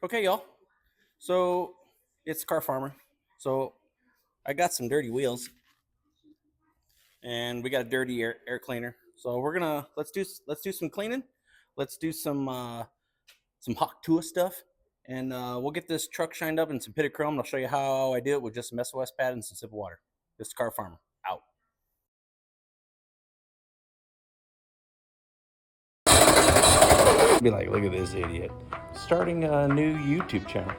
Okay, y'all. So it's Car Farmer. So I got some dirty wheels, and we got a dirty air cleaner. So we're gonna let's do some cleaning. Let's do some hot Tua stuff, and we'll get this truck shined up in some pitted chrome. And I'll show you how I do it with just some SOS pad and some sip of water. This is Car Farmer out. Be like, look at this idiot starting a new YouTube channel.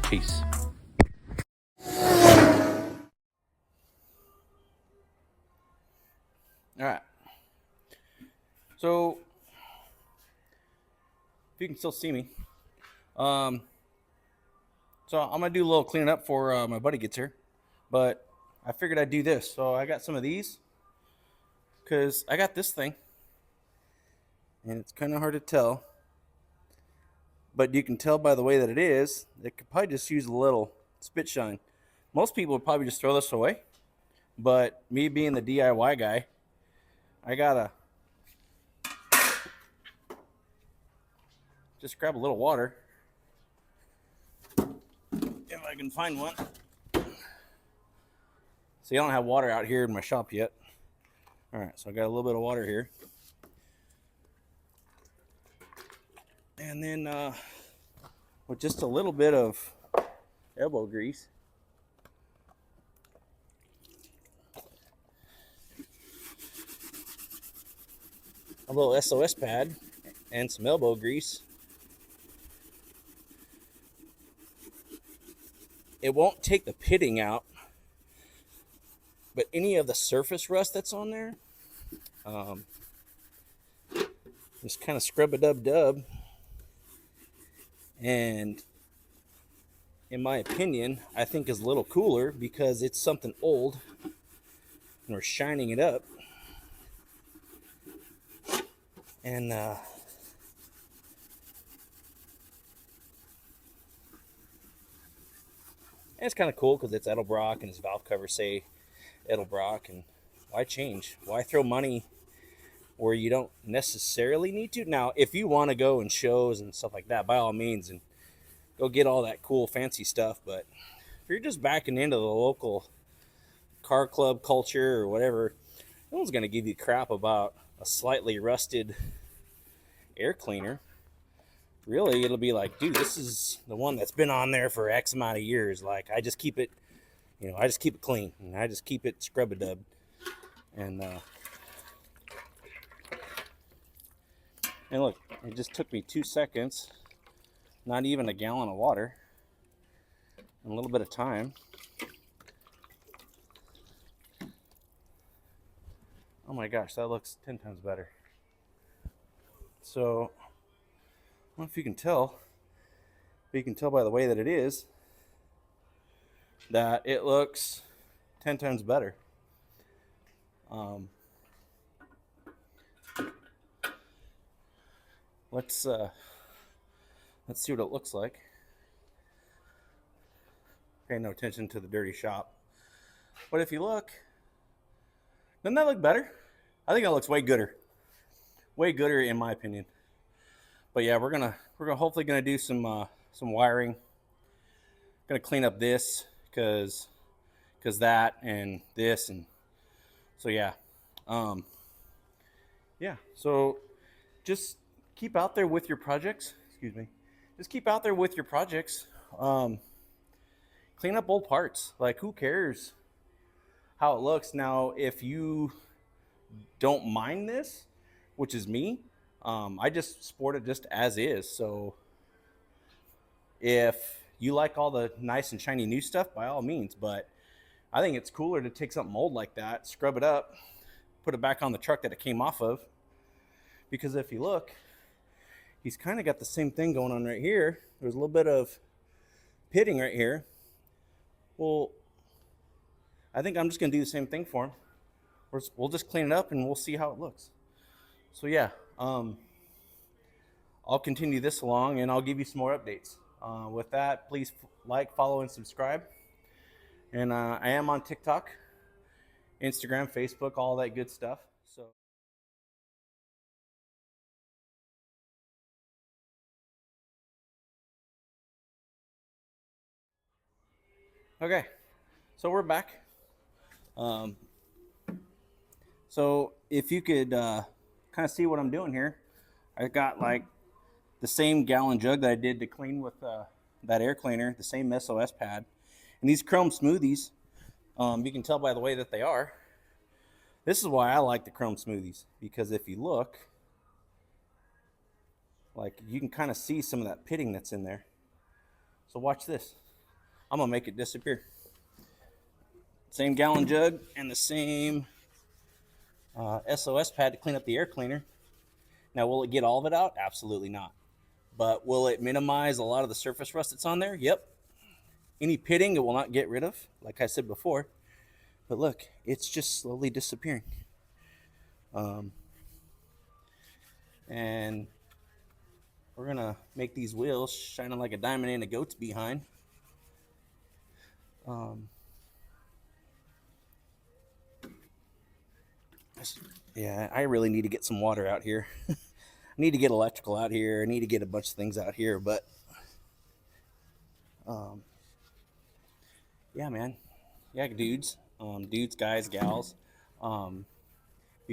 Peace. All right. So if you can still see me, um, so I'm gonna do a little cleaning up for my buddy gets here, but I figured I'd do this. So I got some of these because I got this thing, and it's kind of hard to tell, but you can tell by the way that it is. It could probably just use a little spit shine. Most people would probably just throw this away, but me being the DIY guy, I gotta just grab a little water if I can find one. See, I don't have water out here in my shop yet. All right, so I got a little bit of water here. And then with just a little bit of elbow grease, a little SOS pad, and some elbow grease, it won't take the pitting out, but any of the surface rust that's on there, just kind of scrub a dub. And in my opinion, I think is a little cooler because it's something old and we're shining it up. And it's kind of cool because it's Edelbrock and his valve covers say Edelbrock. And why change? Why throw money where you don't necessarily need to? Now, if you want to go in shows and stuff like that, by all means, and go get all that cool fancy stuff. But if you're just backing into the local car club culture or whatever, no one's going to give you crap about a slightly rusted air cleaner. Really, it'll be like, dude, this is the one that's been on there for X amount of years. Like, I just keep it, I just keep it clean, and I just keep it scrub-a-dub. And look, it just took me 2 seconds, not even a gallon of water, and a little bit of time. Oh my gosh, that looks 10 times better. So, I don't know if you can tell, but you can tell by the way that it is that it looks 10 times better. Let's see what it looks like. Pay no attention to the dirty shop. But if you look, doesn't that look better? I think that looks way gooder. Way gooder in my opinion. But yeah, we're gonna hopefully gonna do some wiring. Gonna clean up this because that and this, and so yeah. Yeah, so just keep out there with your projects. Excuse me. Just keep out there with your projects. Clean up old parts. Like, who cares how it looks? Now, if you don't mind this, which is me, I just sport it just as is. So if you like all the nice and shiny new stuff, by all means. But I think it's cooler to take something old like that, scrub it up, put it back on the truck that it came off of. Because if you look, he's kind of got the same thing going on right here. There's a little bit of pitting right here. Well, I think I'm just going to do the same thing for him. We'll just clean it up and we'll see how it looks. So yeah, I'll continue this along and I'll give you some more updates. With that, please like, follow, and subscribe. And I am on TikTok, Instagram, Facebook, all that good stuff. So okay, so we're back. Um, so if you could kind of see what I'm doing here, I got like the same gallon jug that I did to clean with that air cleaner, the same SOS pad, and these chrome smoothies. You can tell by the way that they are. This is why I like the chrome smoothies, because if you look, like, you can kind of see some of that pitting that's in there. So watch this. I'm gonna make it disappear. Same gallon jug and the same SOS pad to clean up the air cleaner. Now, will it get all of it out? Absolutely not. But will it minimize a lot of the surface rust that's on there? Yep. Any pitting it will not get rid of, like I said before. But look, it's just slowly disappearing. And we're gonna make these wheels shining like a diamond in a goat's behind. Yeah, I really need to get some water out here. I need to get electrical out here. I need to get a bunch of things out here, but yeah, man. Yeah, dudes, guys, gals. You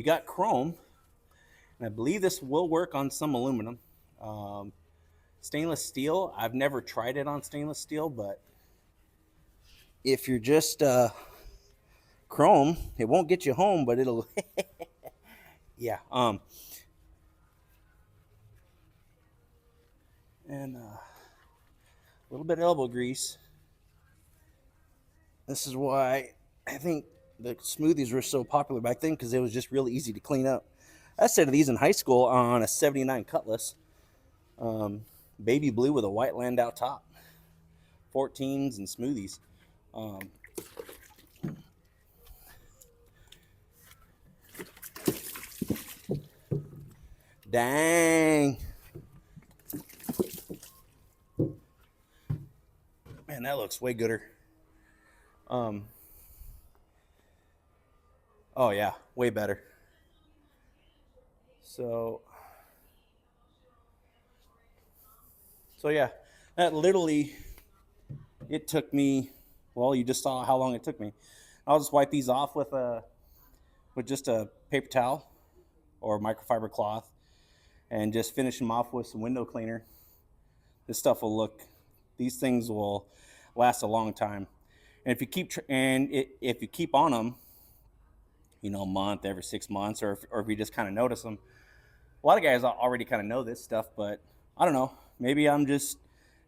got chrome, and I believe this will work on some aluminum. Stainless steel, I've never tried it on stainless steel, but if you're just chrome, it won't get you home, but it'll yeah. And a little bit of elbow grease. This is why I think the smoothies were so popular back then, because it was just really easy to clean up. I set these in high school on a 79 Cutlass, baby blue with a white Landau top, 14s and smoothies. Dang. Man, that looks way gooder. Oh yeah, way better. So yeah, that literally, it took me, well, you just saw how long it took me. I'll just wipe these off with just a paper towel or microfiber cloth, and just finish them off with some window cleaner. This stuff will look, these things will last a long time. And if you keep if you keep on them, a month, every 6 months, or if you just kind of notice them. A lot of guys already kind of know this stuff, but I don't know. Maybe I'm just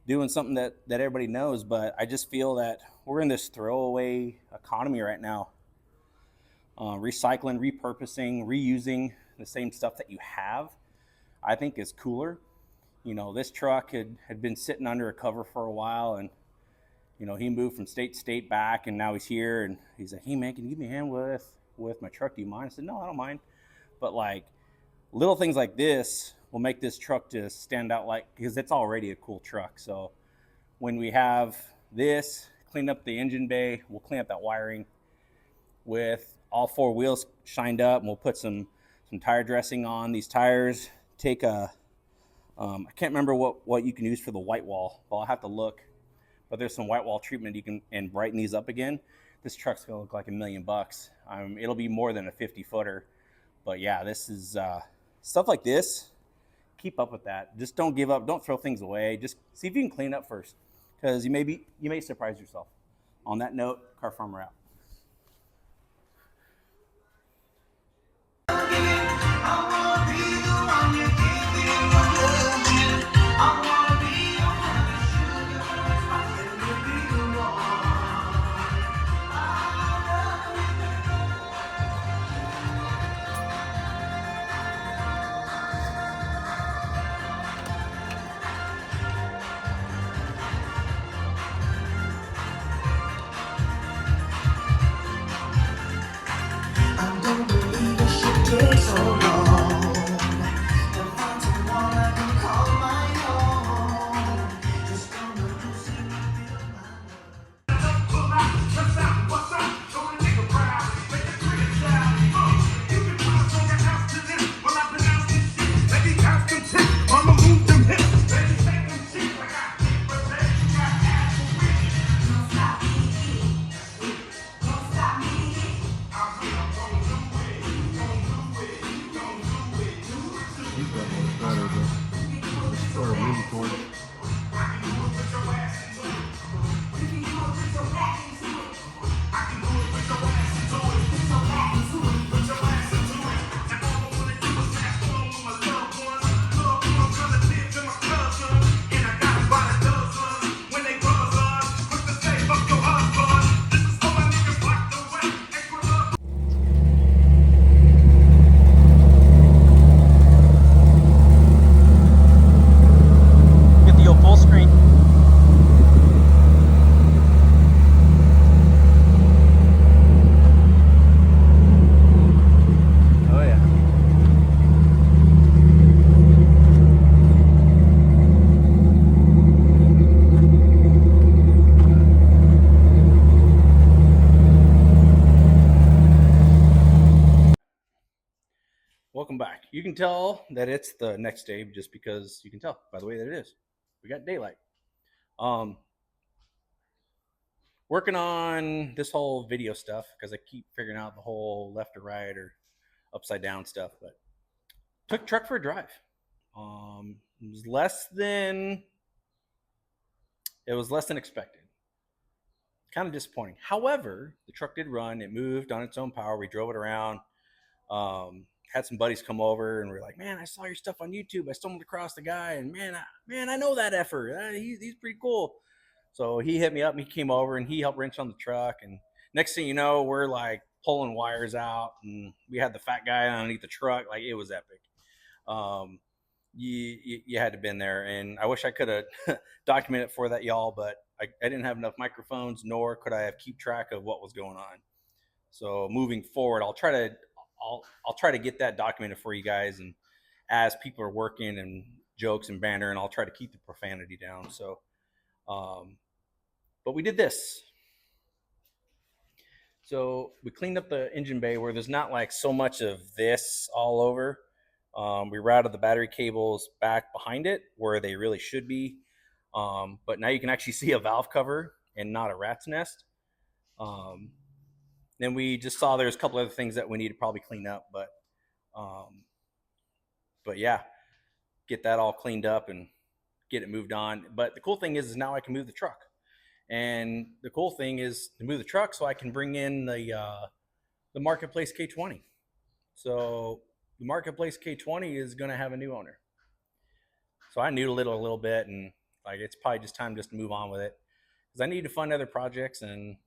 doing something that everybody knows, but I just feel that we're in this throwaway economy right now. Recycling, repurposing, reusing the same stuff that you have, I think is cooler. This truck had been sitting under a cover for a while, and he moved from state to state back, and now he's here, and he's like, "Hey man, can you give me a hand with my truck? Do you mind?" I said, "No, I don't mind." But like, little things like this will make this truck just stand out, because it's already a cool truck. So when we have this, clean up the engine bay, we'll clean up that wiring with all 4 wheels shined up, and we'll put some tire dressing on these tires. Take a I can't remember what you can use for the white wall, but I'll have to look. But there's some white wall treatment you can, and brighten these up again. This truck's gonna look like $1 million. It'll be more than a 50-footer. But yeah, this is stuff like this. Keep up with that. Just don't give up. Don't throw things away. Just see if you can clean up first, because you may surprise yourself. On that note, Car Farmer out. can tell that it's the next day just because you can tell by the way that it is. We got daylight. Um, Working on this whole video stuff because I keep figuring out the whole left or right or upside down stuff. But took truck for a drive. It was less than expected. Kind of disappointing. However, the truck did run. It moved on its own power. We drove it around. Had some buddies come over and we're like, man, I saw your stuff on YouTube. I stumbled across the guy, and I know that effort. He's pretty cool. So he hit me up and he came over and he helped wrench on the truck. And next thing you know, we're like pulling wires out, and we had the fat guy underneath the truck. Like, it was epic. You had to been there, and I wish I could have documented for that, y'all, but I didn't have enough microphones, nor could I have keep track of what was going on. So moving forward, I'll try to get that documented for you guys, and as people are working and jokes and banter, and I'll try to keep the profanity down. So, but we did this. So we cleaned up the engine bay where there's not like so much of this all over. We routed the battery cables back behind it where they really should be. But now you can actually see a valve cover and not a rat's nest. Then we just saw there's a couple other things that we need to probably clean up, but yeah, get that all cleaned up and get it moved on. But the cool thing is now I can move the truck. And the cool thing is to move the truck so I can bring in the Marketplace K20. So the Marketplace K20 is going to have a new owner. So I noodled it a little bit, and like it's probably just time just to move on with it because I need to fund other projects and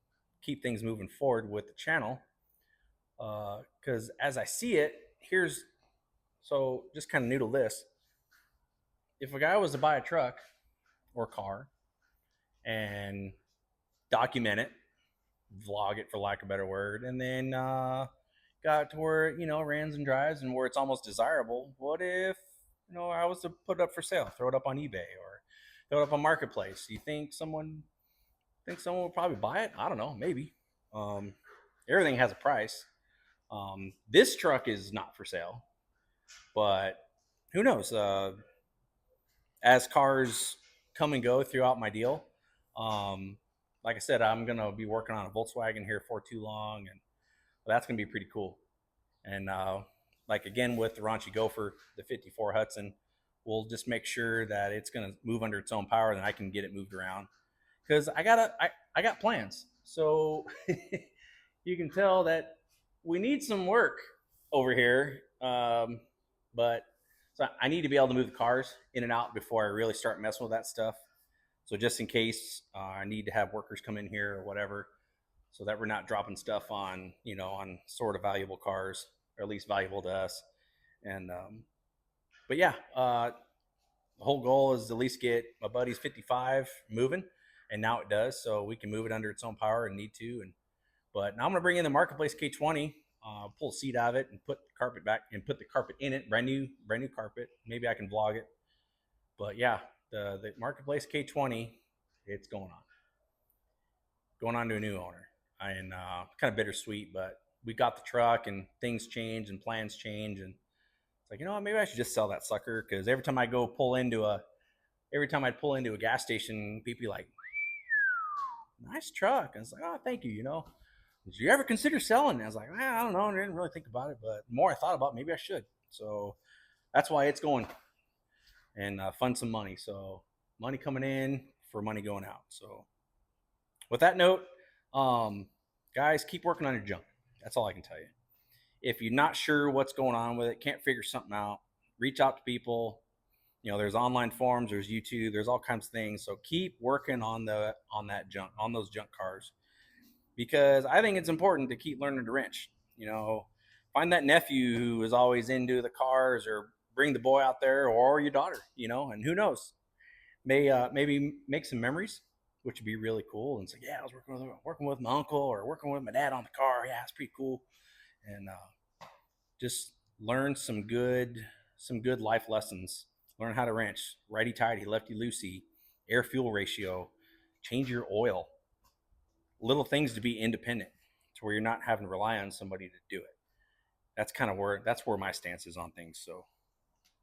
keep things moving forward with the channel. Because as I see it, so just kind of noodle this. If a guy was to buy a truck or car and document it, vlog it for lack of a better word, and then got to where it, runs and drives and where it's almost desirable, what if I was to put it up for sale, throw it up on eBay or throw it up on Marketplace? You think someone would probably buy it? I don't know, maybe. Everything has a price. This truck is not for sale, but who knows? As cars come and go throughout my deal, like I said, I'm gonna be working on a Volkswagen here for too long, and that's gonna be pretty cool. And like again with the Raunchy Gopher, the 54 Hudson, we'll just make sure that it's gonna move under its own power, and I can get it moved around because I got plans. So you can tell that we need some work over here, but so I need to be able to move the cars in and out before I really start messing with that stuff. So just in case I need to have workers come in here or whatever, so that we're not dropping stuff on, on sort of valuable cars, or at least valuable to us. And, but yeah, the whole goal is to at least get my buddy's 55 moving, and now it does. So we can move it under its own power and need to. But now I'm going to bring in the Marketplace K20, pull a seat out of it and put the carpet back and put the carpet in it. Brand new carpet. Maybe I can vlog it. But yeah, the Marketplace K20, it's going on to a new owner. And kind of bittersweet, but we got the truck and things change and plans change. And it's like, maybe I should just sell that sucker. Because every time I'd pull into a gas station, people be like, nice truck. And it's like, oh, thank you, Did you ever consider selling? And I was like, I don't know. I didn't really think about it. But the more I thought about it, maybe I should. So that's why it's going. And fund some money. So money coming in for money going out. So with that note, guys, keep working on your junk. That's all I can tell you. If you're not sure what's going on with it, can't figure something out, reach out to people. There's online forums, there's YouTube, there's all kinds of things. So keep working on that junk, on those junk cars, because I think it's important to keep learning to wrench. Find that nephew who is always into the cars, or bring the boy out there, or your daughter. And who knows, maybe make some memories, which would be really cool. And say, yeah, I was working with my uncle or working with my dad on the car. Yeah, it's pretty cool. And just learn some good life lessons. Learn how to wrench, righty tighty, lefty loosey, air fuel ratio, change your oil, little things to be independent, to where you're not having to rely on somebody to do it. That's where my stance is on things. So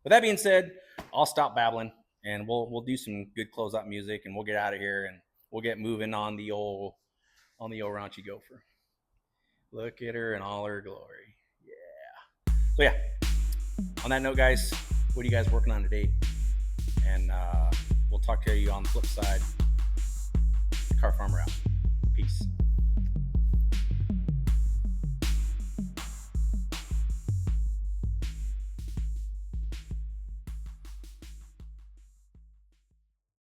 with that being said, I'll stop babbling and we'll do some good closeout music and we'll get out of here and we'll get moving on the old raunchy gopher. Look at her in all her glory. Yeah. So yeah. On that note, guys, what are you guys working on today? And we'll talk to you on the flip side. Car Farmer out. Peace.